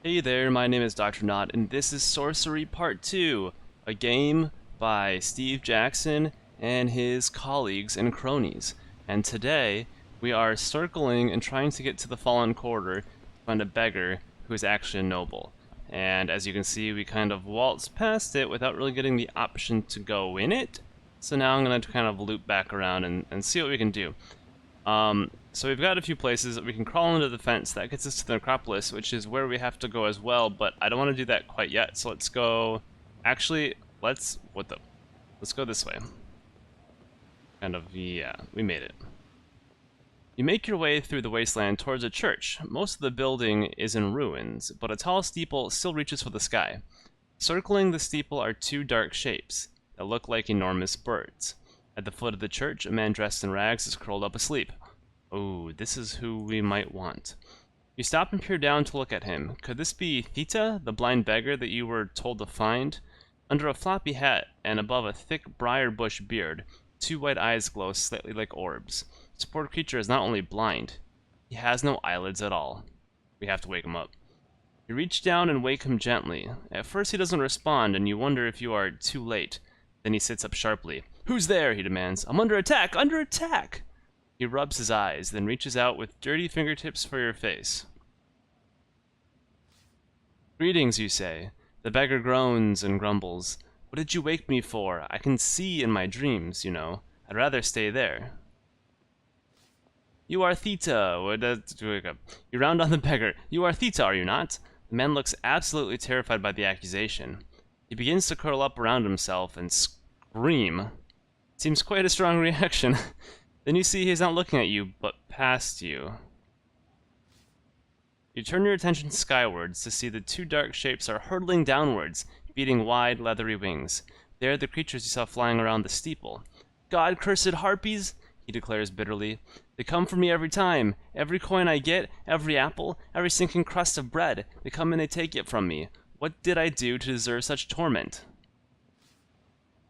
Hey there, my name is Dr. Nought, and this is Sorcery Part 2, a game by Steve Jackson and his colleagues and cronies. And today, we are circling and trying to get to the Fallen Quarter to find a beggar who is actually a noble. And as you can see, we kind of waltzed past it without really getting the option to go in it. So now I'm going to kind of loop back around and see what we can do. So we've got a few places that we can crawl into the fence. That gets us to the necropolis, which is where we have to go as well, but I don't want to do that quite yet. So let's go... Actually, let's go this way. Kind of, yeah, we made it. You make your way through the wasteland towards a church. Most of the building is in ruins, but a tall steeple still reaches for the sky. Circling the steeple are two dark shapes that look like enormous birds. At the foot of the church, a man dressed in rags is curled up asleep. Oh, this is who we might want. You stop and peer down to look at him. Could this be Theta, the blind beggar that you were told to find? Under a floppy hat and above a thick briar bush beard, two white eyes glow slightly like orbs. This poor creature is not only blind, he has no eyelids at all. We have to wake him up. You reach down and wake him gently. At first he doesn't respond, and you wonder if you are too late. Then he sits up sharply. "Who's there?" he demands. "I'm under attack! Under attack!" He rubs his eyes, then reaches out with dirty fingertips for your face. "Greetings," you say. The beggar groans and grumbles. "What did you wake me for? I can see in my dreams, you know. I'd rather stay there." "You are Theta." You round on the beggar. "You are Theta, are you not?" The man looks absolutely terrified by the accusation. He begins to curl up around himself and scream. Seems quite a strong reaction. Then you see he's not looking at you, but past you. You turn your attention skywards to see the two dark shapes are hurtling downwards, beating wide, leathery wings. They are the creatures you saw flying around the steeple. "God-cursed harpies," he declares bitterly. "They come for me every time. Every coin I get, every apple, every sinking crust of bread, they come and they take it from me. What did I do to deserve such torment?"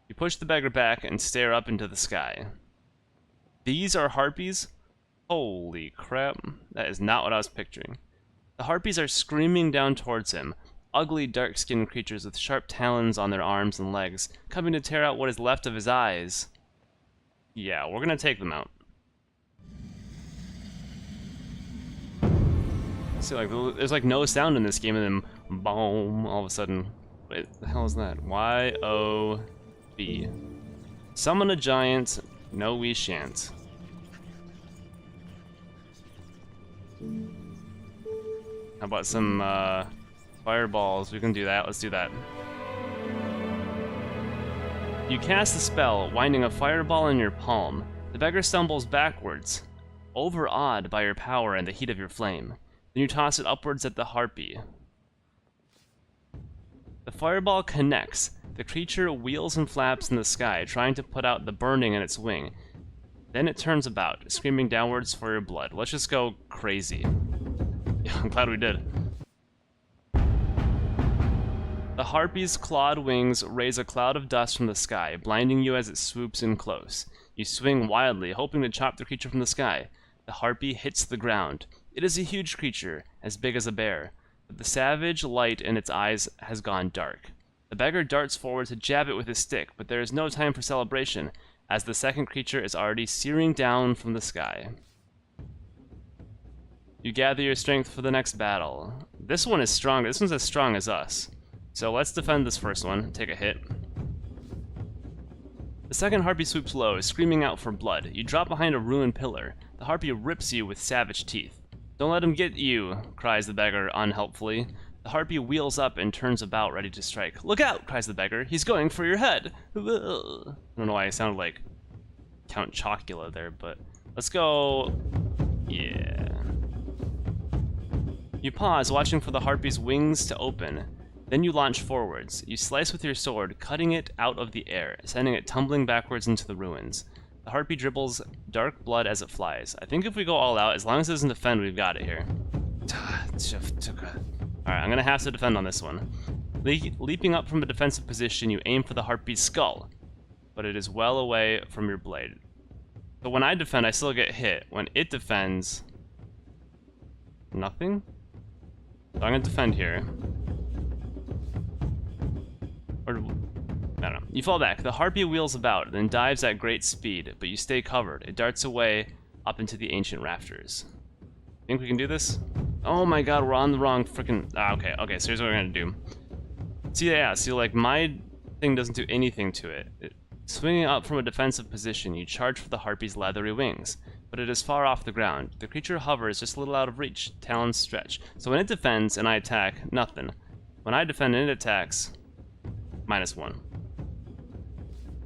You push the beggar back and stare up into the sky. These are harpies? Holy crap. That is not what I was picturing. The harpies are screaming down towards him. Ugly, dark-skinned creatures with sharp talons on their arms and legs, coming to tear out what is left of his eyes. Yeah, we're gonna take them out. See, like, there's like no sound in this game, and then boom, all of a sudden. Wait, the hell is that? Y-O-B. Summon a giant. No, we shan't. How about some fireballs? We can do that. Let's do that. You cast the spell, winding a fireball in your palm. The beggar stumbles backwards, overawed by your power and the heat of your flame. Then you toss it upwards at the harpy. The fireball connects. The creature wheels and flaps in the sky, trying to put out the burning in its wing. Then it turns about, screaming downwards for your blood. Let's just go crazy. Yeah, I'm glad we did. The harpy's clawed wings raise a cloud of dust from the sky, blinding you as it swoops in close. You swing wildly, hoping to chop the creature from the sky. The harpy hits the ground. It is a huge creature, as big as a bear, but the savage light in its eyes has gone dark. The beggar darts forward to jab it with his stick, but there is no time for celebration, as the second creature is already searing down from the sky. You gather your strength for the next battle. This one is strong. This one's as strong as us. So let's defend this first one. Take a hit. The second harpy swoops low, screaming out for blood. You drop behind a ruined pillar. The harpy rips you with savage teeth. "Don't let him get you," cries the beggar unhelpfully. The harpy wheels up and turns about, ready to strike. "Look out!" cries the beggar. "He's going for your head!" I don't know why I sounded like Count Chocula there, but let's go. Yeah. You pause, watching for the harpy's wings to open. Then you launch forwards. You slice with your sword, cutting it out of the air, sending it tumbling backwards into the ruins. The harpy dribbles dark blood as it flies. I think if we go all out, as long as it doesn't defend, we've got it here. Alright, I'm gonna have to defend on this one. Leaping up from a defensive position, you aim for the harpy's skull, but it is well away from your blade. So when I defend, I still get hit. When it defends, nothing? So I'm gonna defend here. Or, I don't know. You fall back. The harpy wheels about, then dives at great speed, but you stay covered. It darts away up into the ancient rafters. Think we can do this? Oh my god, we're on the wrong freaking... okay, so here's what we're gonna do. See, like, my thing doesn't do anything to it. Swinging up from a defensive position, you charge for the harpy's leathery wings, but it is far off the ground. The creature hovers just a little out of reach, talons stretch. So when it defends and I attack, nothing. When I defend and it attacks, -1.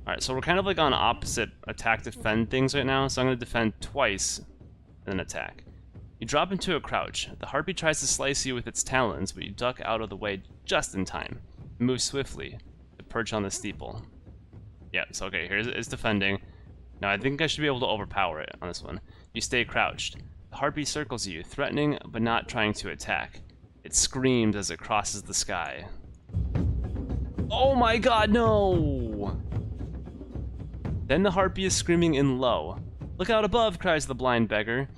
Alright, so we're kind of like on opposite attack-defend things right now, so I'm going to defend twice and then attack. You drop into a crouch. The harpy tries to slice you with its talons, but you duck out of the way just in time. It moves swiftly to perch on the steeple. Yeah, so okay, here's defending. Now I think I should be able to overpower it on this one. You stay crouched. The harpy circles you, threatening but not trying to attack. It screams as it crosses the sky. Oh my god, no! Then the harpy is screaming in low. Look out above, cries the blind beggar.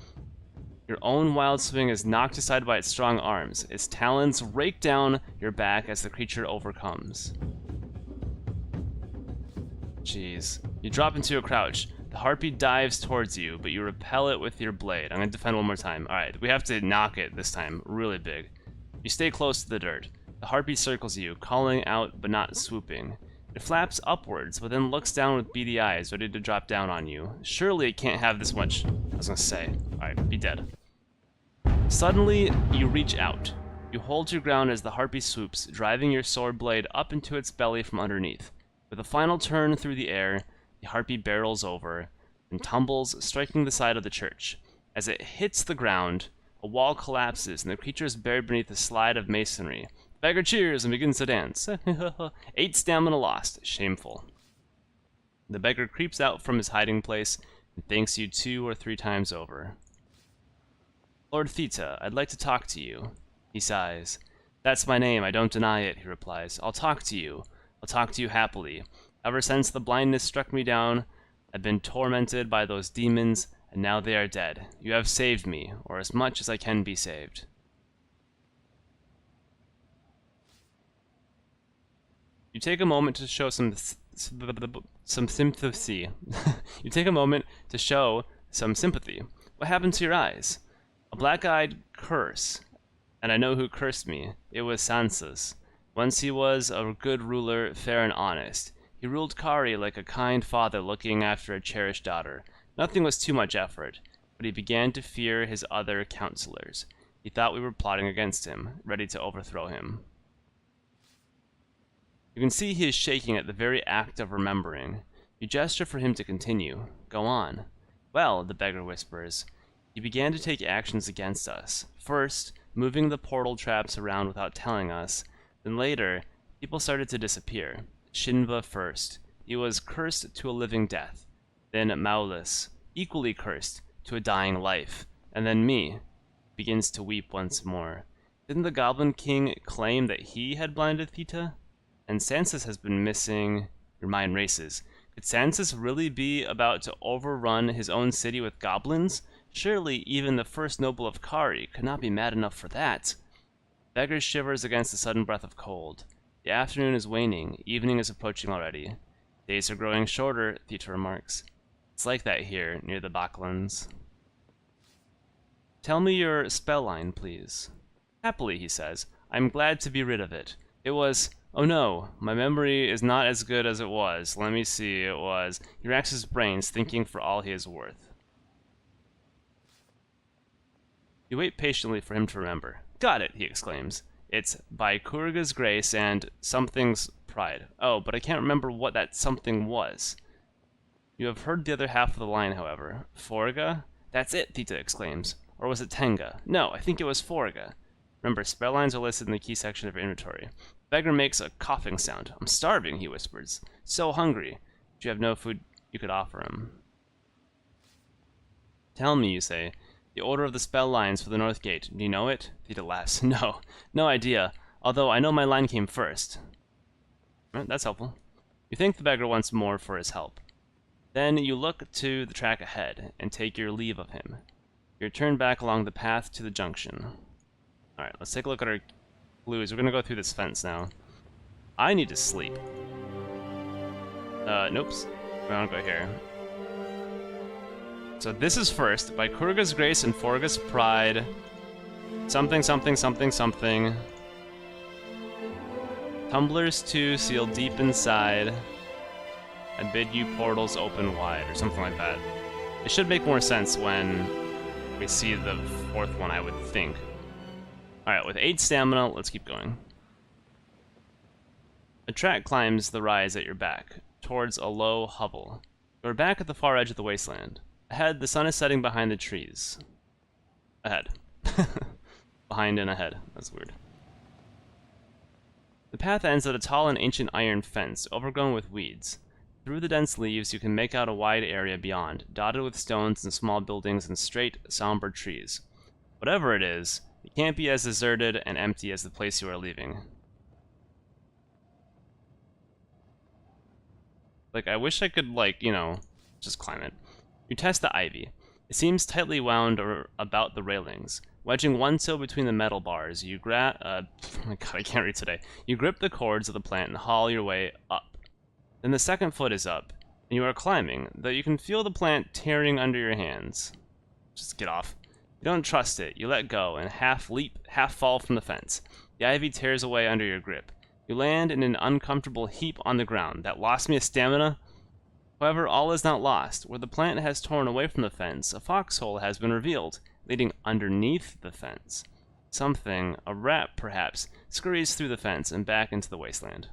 Your own wild swing is knocked aside by its strong arms. Its talons rake down your back as the creature overcomes. Jeez. You drop into a crouch. The harpy dives towards you, but you repel it with your blade. I'm going to defend one more time. Alright, we have to knock it this time. Really big. You stay close to the dirt. The harpy circles you, calling out but not swooping. It flaps upwards, but then looks down with beady eyes, ready to drop down on you. Surely it can't have this much... I was going to say. Alright, be dead. Suddenly, you reach out. You hold your ground as the harpy swoops, driving your sword blade up into its belly from underneath. With a final turn through the air, the harpy barrels over and tumbles, striking the side of the church. As it hits the ground, a wall collapses and the creature is buried beneath a slide of masonry. The beggar cheers and begins to dance. 8 stamina lost. Shameful. The beggar creeps out from his hiding place and thanks you 2 or 3 times over. Lord Theta, I'd like to talk to you. He sighs. That's my name, I don't deny it, he replies. I'll talk to you. I'll talk to you happily. Ever since the blindness struck me down, I've been tormented by those demons, and now they are dead. You have saved me, or as much as I can be saved. You take a moment to show some sympathy. You take a moment to show some sympathy. What happened to your eyes? A black-eyed curse, and I know who cursed me. It was Sansa's. Once he was a good ruler, fair and honest. He ruled Kharé like a kind father looking after a cherished daughter. Nothing was too much effort, but he began to fear his other counselors. He thought we were plotting against him, ready to overthrow him. You can see he is shaking at the very act of remembering. You gesture for him to continue. Go on. Well, the beggar whispers. He began to take actions against us. First, moving the portal traps around without telling us. Then later, people started to disappear. Shinva first. He was cursed to a living death. Then Maulus, equally cursed to a dying life. And then me. Begins to weep once more. Didn't the Goblin King claim that he had blinded Theta? And Sansa has been missing. Your mind races. Could Sansa really be about to overrun his own city with goblins? Surely even the first noble of Kharé could not be mad enough for that. Beggar shivers against the sudden breath of cold. The afternoon is waning, evening is approaching already. Days are growing shorter, Theta remarks. It's like that here, near the Baklands. Tell me your spell line, please. Happily, he says. I'm glad to be rid of it. It was... Oh no, my memory is not as good as it was. Let me see, it was... He racks his brains, thinking for all he is worth. You wait patiently for him to remember. Got it, he exclaims. It's by Kurga's grace and something's pride. Oh, but I can't remember what that something was. You have heard the other half of the line, however. Forga? That's it, Theta exclaims. Or was it Tenga? No, I think it was Forga. Remember, spell lines are listed in the key section of your inventory. Beggar makes a coughing sound. I'm starving, he whispers. So hungry. But you have no food you could offer him. Tell me, you say. The order of the spell lines for the North Gate. Do you know it? Theta laughs. No, no idea. Although I know my line came first. That's helpful. You thank the beggar once more for his help. Then you look to the track ahead and take your leave of him. You turn back along the path to the junction. Alright, let's take a look at our clues. We're gonna go through this fence now. I need to sleep. Nope. I don't go here. So this is first. By Kurga's grace and Forga's pride. Something, something, something, something. Tumblers too, sealed deep inside. I bid you portals open wide, or something like that. It should make more sense when we see the fourth one, I would think. Alright, with 8 stamina, let's keep going. A track climbs the rise at your back, towards a low hovel. You are back at the far edge of the wasteland. Ahead, the sun is setting behind the trees. Ahead. Behind and ahead. That's weird. The path ends at a tall and ancient iron fence, overgrown with weeds. Through the dense leaves, you can make out a wide area beyond, dotted with stones and small buildings and straight, somber trees. Whatever it is, it can't be as deserted and empty as the place you are leaving. Like, I wish I could, like, you know, just climb it. You test the ivy. It seems tightly wound about the railings. Wedging one toe between the metal bars, you grab... oh my god, I can't read today. You grip the cords of the plant and haul your way up. Then the second foot is up, and you are climbing, though you can feel the plant tearing under your hands. Just get off. You don't trust it. You let go, and half leap, half fall from the fence. The ivy tears away under your grip. You land in an uncomfortable heap on the ground. That lost me a stamina. However, all is not lost. Where the plant has torn away from the fence, a foxhole has been revealed, leading underneath the fence. Something, a rat perhaps, scurries through the fence and back into the wasteland.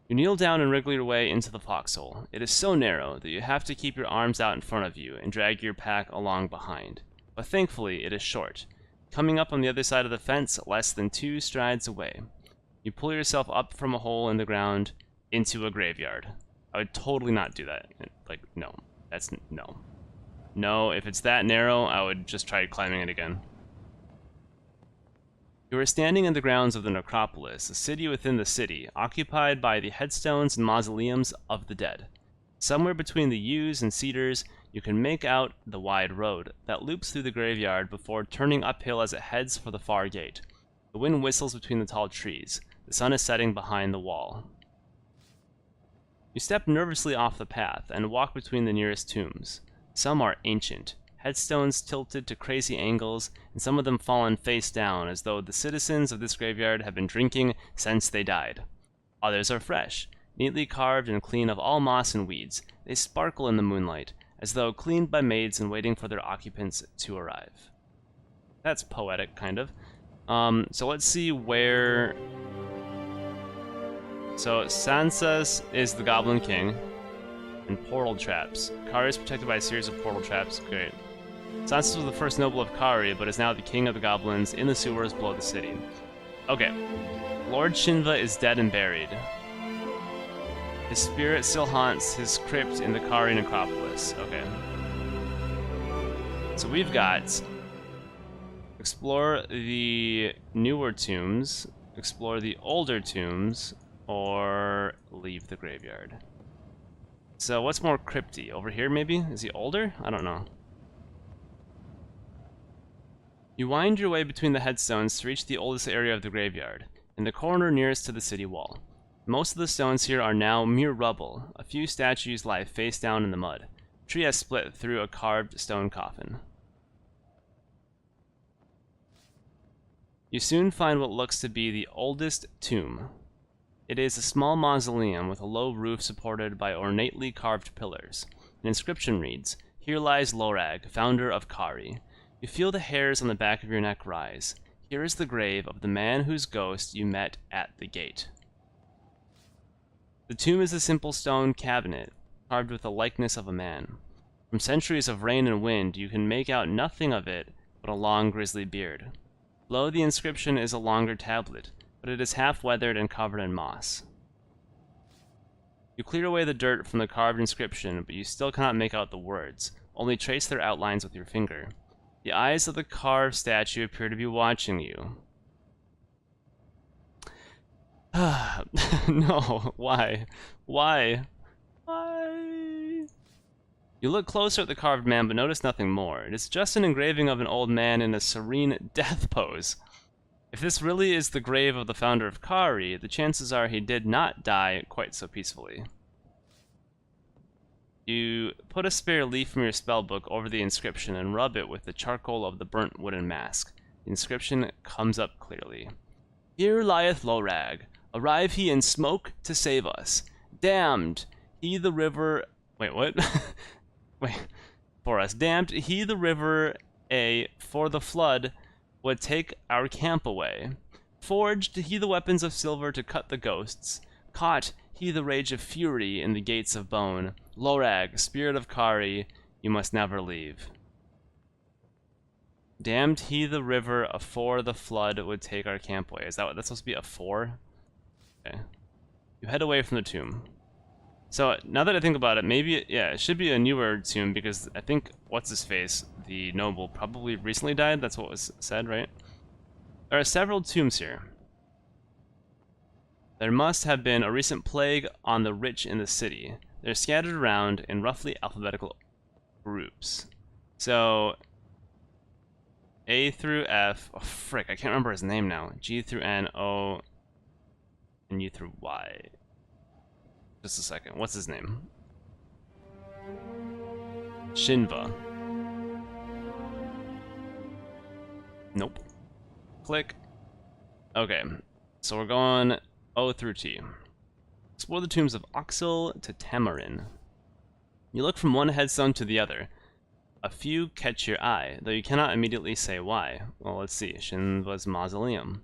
You kneel down and wriggle your way into the foxhole. It is so narrow that you have to keep your arms out in front of you and drag your pack along behind. But thankfully, it is short. Coming up on the other side of the fence, less than 2 strides away. You pull yourself up from a hole in the ground into a graveyard. I would totally not do that. Like, no. That's... no. No, if it's that narrow, I would just try climbing it again. You are standing in the grounds of the necropolis, a city within the city, occupied by the headstones and mausoleums of the dead. Somewhere between the yews and cedars, you can make out the wide road that loops through the graveyard before turning uphill as it heads for the far gate. The wind whistles between the tall trees. The sun is setting behind the wall. You step nervously off the path and walk between the nearest tombs. Some are ancient, headstones tilted to crazy angles, and some of them fallen face down as though the citizens of this graveyard have been drinking since they died. Others are fresh, neatly carved and clean of all moss and weeds. They sparkle in the moonlight, as though cleaned by maids and waiting for their occupants to arrive. That's poetic, kind of. So let's see where... So Sansa's is the Goblin King, and portal traps. Kharé is protected by a series of portal traps. Great. Sansa was the first noble of Kharé, but is now the king of the goblins in the sewers below the city. Okay. Lord Shinva is dead and buried. His spirit still haunts his crypt in the Kharé necropolis. Okay. So we've got... explore the newer tombs, explore the older tombs, or leave the graveyard. So what's more crypty? Over here, maybe? Is he older? I don't know. You wind your way between the headstones to reach the oldest area of the graveyard, in the corner nearest to the city wall. Most of the stones here are now mere rubble. A few statues lie face down in the mud. A tree has split through a carved stone coffin. You soon find what looks to be the oldest tomb. It is a small mausoleum with a low roof supported by ornately carved pillars. An inscription reads, "Here lies Lorag, founder of Kharé." You feel the hairs on the back of your neck rise. Here is the grave of the man whose ghost you met at the gate. The tomb is a simple stone cabinet, carved with the likeness of a man. From centuries of rain and wind, you can make out nothing of it but a long grisly beard. Below the inscription is a longer tablet, but it is half weathered and covered in moss. You clear away the dirt from the carved inscription, but you still cannot make out the words, only trace their outlines with your finger. The eyes of the carved statue appear to be watching you. No, why? Why? Why? You look closer at the carved man, but notice nothing more. It is just an engraving of an old man in a serene death pose. If this really is the grave of the founder of Kharé, the chances are he did not die quite so peacefully. You put a spare leaf from your spellbook over the inscription and rub it with the charcoal of the burnt wooden mask. The inscription comes up clearly. Here lieth Lorag. Arrive he in smoke to save us. Damned he the river... Wait, what? Wait. For us. Damned he the river for the flood would take our camp away. Forged he the weapons of silver to cut the ghosts. Caught he the rage of fury in the gates of bone. Lorag, spirit of Kharé, you must never leave. Damned he the river afore the flood would take our camp away. Is that what that's supposed to be, afore? Okay. You head away from the tomb. So, now that I think about it, maybe, yeah, it should be a newer tomb because I think, what's-his-face, the noble, probably recently died? That's what was said, right? There are several tombs here. There must have been a recent plague on the rich in the city. They're scattered around in roughly alphabetical groups. So, A through F, oh frick, I can't remember his name now. G through N, O, and U through Y. Just a second, what's his name? Shinva. Nope. Click. Okay, so we're going O through T. Explore the tombs of Oxel to Tamarin. You look from one headstone to the other. A few catch your eye, though you cannot immediately say why. Well, let's see. Shinva's mausoleum.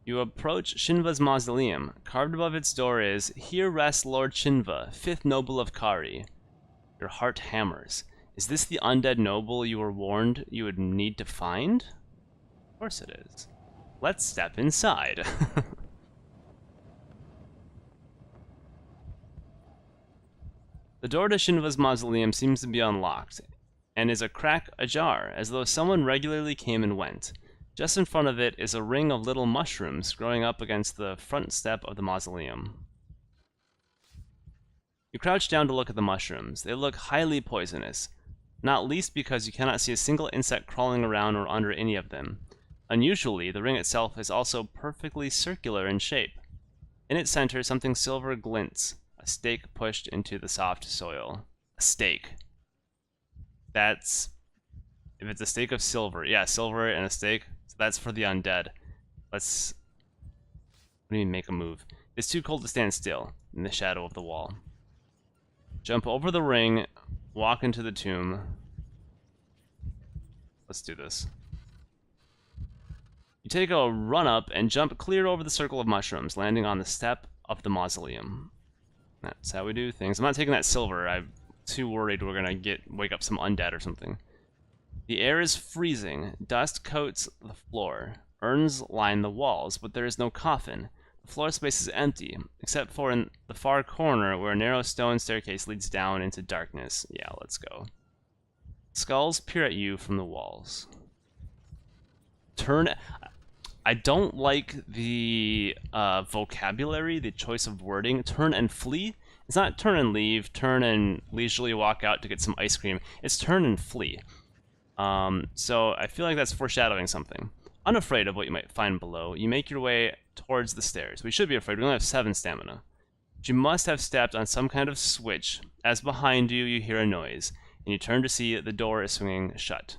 You approach Shinva's mausoleum. Carved above its door is, Here rests Lord Shinva, 5th noble of Kharé. Your heart hammers. Is this the undead noble you were warned you would need to find? Of course it is. Let's step inside. The door to Shinva's mausoleum seems to be unlocked, and is a crack ajar, as though someone regularly came and went. Just in front of it is a ring of little mushrooms growing up against the front step of the mausoleum. You crouch down to look at the mushrooms. They look highly poisonous, not least because you cannot see a single insect crawling around or under any of them. Unusually, the ring itself is also perfectly circular in shape. In its center, something silver glints, a stake pushed into the soft soil. A stake. That's... if it's a stake of silver. Yeah, silver and a stake. So that's for the undead. Let's... let me make a move. It's too cold to stand still, in the shadow of the wall. Jump over the ring, walk into the tomb. Let's do this. You take a run up and jump clear over the circle of mushrooms, landing on the step of the mausoleum. That's how we do things. I'm not taking that silver. I'm too worried we're gonna wake up some undead or something. The air is freezing. Dust coats the floor. Urns line the walls, but there is no coffin. The floor space is empty, except for in the far corner where a narrow stone staircase leads down into darkness. Yeah, let's go. Skulls peer at you from the walls. Turn... I don't like the vocabulary, the choice of wording. Turn and flee. It's not turn and leave, turn and leisurely walk out to get some ice cream. It's turn and flee. So I feel like that's foreshadowing something. Unafraid of what you might find below, you make your way towards the stairs. We should be afraid. We only have 7 stamina. But you must have stepped on some kind of switch, as behind you you hear a noise, and you turn to see the door is swinging shut.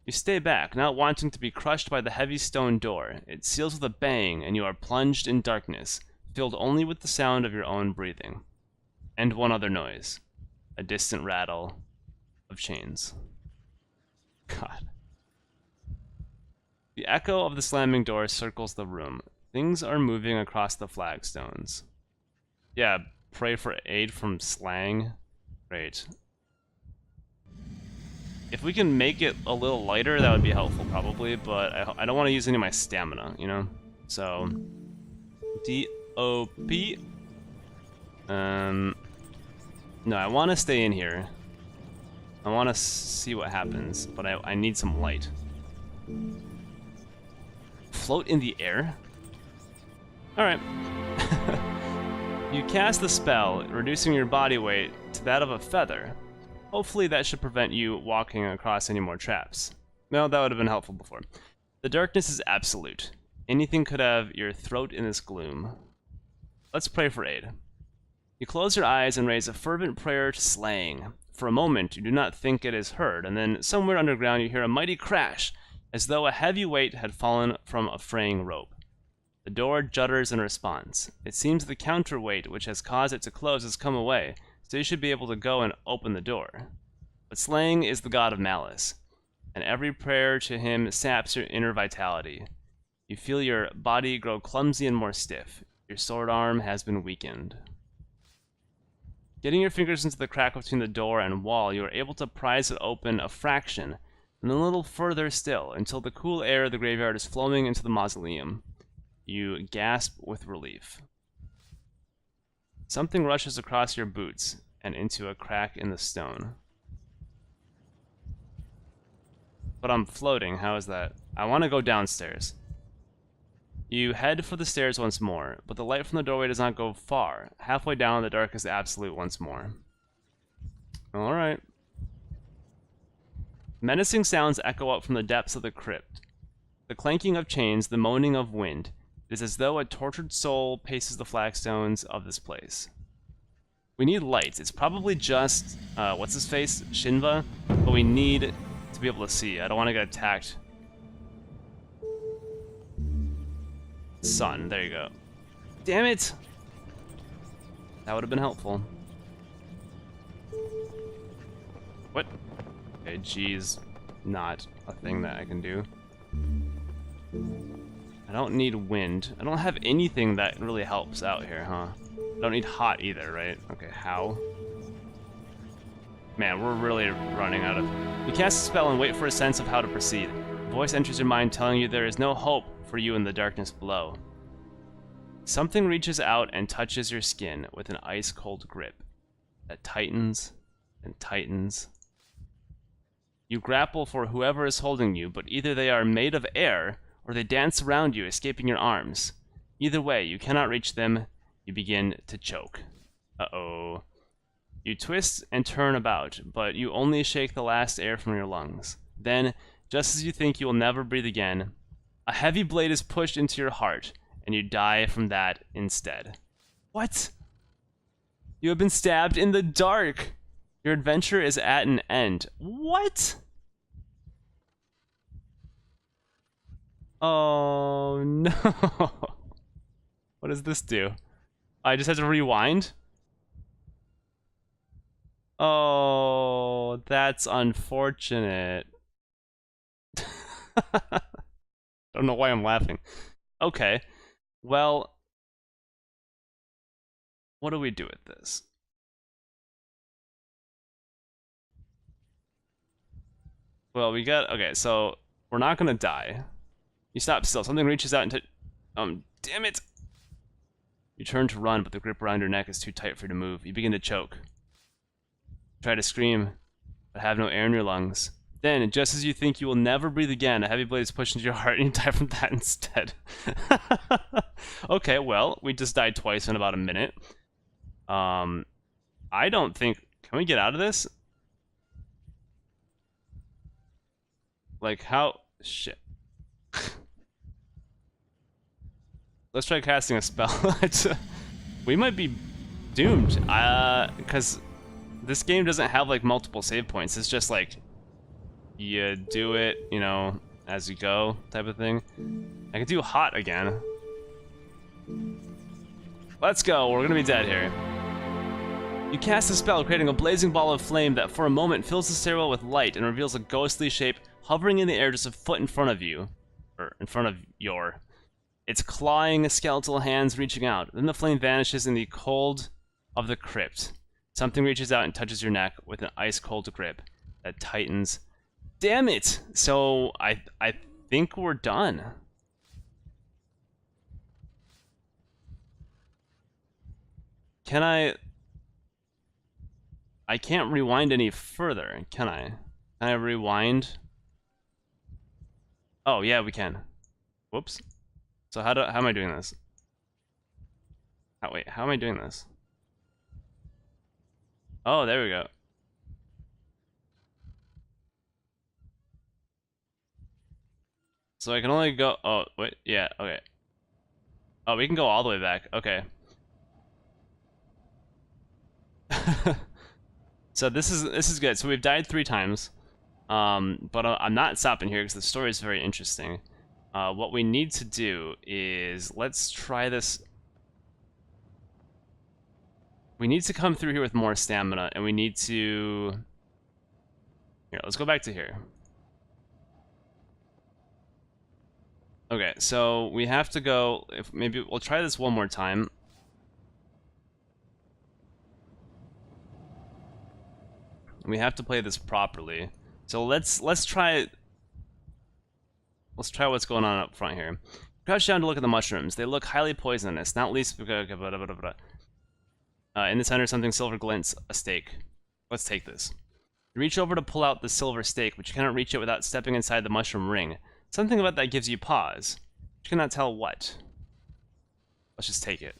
You stay back, not wanting to be crushed by the heavy stone door. It seals with a bang, and you are plunged in darkness, filled only with the sound of your own breathing. And one other noise. A distant rattle of chains. God. The echo of the slamming door circles the room. Things are moving across the flagstones. Yeah, pray for aid from slang. Great. If we can make it a little lighter, that would be helpful, probably, but I don't want to use any of my stamina, you know? So, D-O-P. No, I want to stay in here. I want to see what happens, but I need some light. Float in the air? Alright. You cast the spell, reducing your body weight to that of a feather. Hopefully that should prevent you walking across any more traps. No, that would have been helpful before. The darkness is absolute. Anything could have your throat in this gloom. Let's pray for aid. You close your eyes and raise a fervent prayer to slaying. For a moment, you do not think it is heard, and then somewhere underground you hear a mighty crash, as though a heavy weight had fallen from a fraying rope. The door judders in response. It seems the counterweight which has caused it to close has come away, so you should be able to go and open the door. But slaying is the god of malice, and every prayer to him saps your inner vitality. You feel your body grow clumsy and more stiff. Your sword arm has been weakened. Getting your fingers into the crack between the door and wall, you are able to prise it open a fraction, and a little further still, until the cool air of the graveyard is flowing into the mausoleum. You gasp with relief. Something rushes across your boots and into a crack in the stone. But I'm floating, how is that? I want to go downstairs. You head for the stairs once more, but the light from the doorway does not go far. Halfway down, the dark is absolute once more. Alright. Menacing sounds echo up from the depths of the crypt. The clanking of chains, the moaning of wind. It is as though a tortured soul paces the flagstones of this place. We need lights. It's probably just, what's his face? Shinva? But we need to be able to see. I don't want to get attacked. Sun, there you go. Damn it! That would have been helpful. What? Okay, G's not a thing that I can do. I don't need wind. I don't have anything that really helps out here, huh? I don't need hot either, right? Okay, how? Man, we're really running out of... You cast a spell and wait for a sense of how to proceed. A voice enters your mind telling you there is no hope for you in the darkness below. Something reaches out and touches your skin with an ice-cold grip that tightens and tightens. You grapple for whoever is holding you, but either they are made of air or they dance around you, escaping your arms. Either way, you cannot reach them. You begin to choke. Uh-oh. You twist and turn about, but you only shake the last air from your lungs. Then, just as you think you will never breathe again, a heavy blade is pushed into your heart, and you die from that instead. What? You have been stabbed in the dark! Your adventure is at an end. What? Oh no. What does this do? I just have to rewind? Oh, that's unfortunate. Don't know why I'm laughing. Okay, well, what do we do with this? Well, we got, okay, so we're not gonna die. You stop still. Something reaches out and damn it! You turn to run, but the grip around your neck is too tight for you to move. You begin to choke. You try to scream, but have no air in your lungs. Then, just as you think you will never breathe again, a heavy blade is pushed into your heart and you die from that instead. Okay, well, we just died twice in about a minute. I don't think... Can we get out of this? Like, how... Shit. Let's try casting a spell. We might be doomed. Because this game doesn't have, like, multiple save points. It's just, like... You do it, you know, as you go, type of thing. I could do hot again. Let's go, we're gonna be dead here. You cast a spell, creating a blazing ball of flame that for a moment fills the stairwell with light and reveals a ghostly shape hovering in the air just a foot in front of you. Or, in front of your... Its clawing, skeletal hands reaching out. Then the flame vanishes in the cold of the crypt. Something reaches out and touches your neck with an ice-cold grip that tightens. Damn it! So, I think we're done. Can I can't rewind any further, can I? Can I rewind? Oh, yeah, we can. Whoops. So how am I doing this? Oh, wait, how am I doing this? Oh, there we go. So I can only go... Oh, wait. Yeah, okay. Oh, we can go all the way back. Okay. So this is good. So we've died 3 times. But I'm not stopping here because the story is very interesting. What we need to do is... Let's try this... We need to come through here with more stamina, and we need to... Here, let's go back to here. Okay, so we have to go... If maybe we'll try this one more time. We have to play this properly. So let's try... Let's try what's going on up front here. Crouch down to look at the mushrooms. They look highly poisonous, not least because... in the center, something silver glints, a stake. Let's take this. You reach over to pull out the silver stake, but you cannot reach it without stepping inside the mushroom ring. Something about that gives you pause. You cannot tell what. Let's just take it.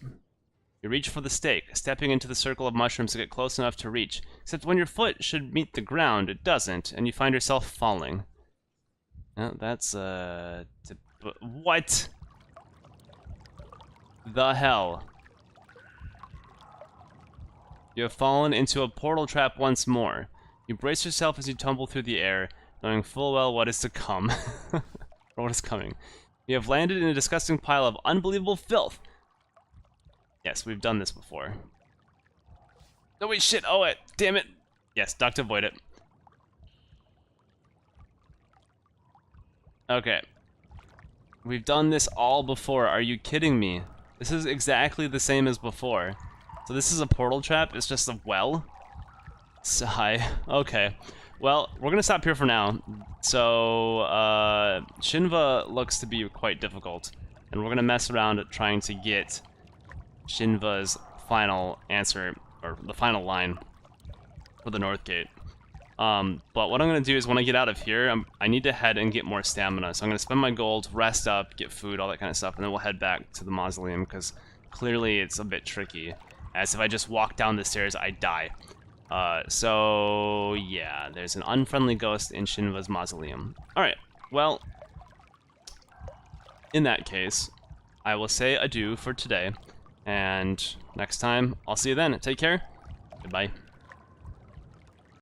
You reach for the stake, stepping into the circle of mushrooms to get close enough to reach. Except when your foot should meet the ground, it doesn't, and you find yourself falling. Oh, that's, what? The hell? You have fallen into a portal trap once more. You brace yourself as you tumble through the air, knowing full well what is to come. Or what is coming. You have landed in a disgusting pile of unbelievable filth. Yes, we've done this before. No, wait, shit, oh, it, damn it. Yes, duck to avoid it. Okay. We've done this all before, are you kidding me? This is exactly the same as before. So this is a portal trap, it's just a well? Sigh. Okay. Well, we're gonna stop here for now. So, Shinva looks to be quite difficult. And we're gonna mess around trying to get Shinva's final answer, or the final line for the North Gate. But what I'm gonna do is when I get out of here, I need to head and get more stamina. So I'm gonna spend my gold, rest up, get food, all that kind of stuff, and then we'll head back to the mausoleum, because clearly it's a bit tricky. As if I just walk down the stairs, I die. So yeah, there's an unfriendly ghost in Shinva's mausoleum. Alright, well, in that case, I will say adieu for today, and next time, I'll see you then. Take care. Goodbye.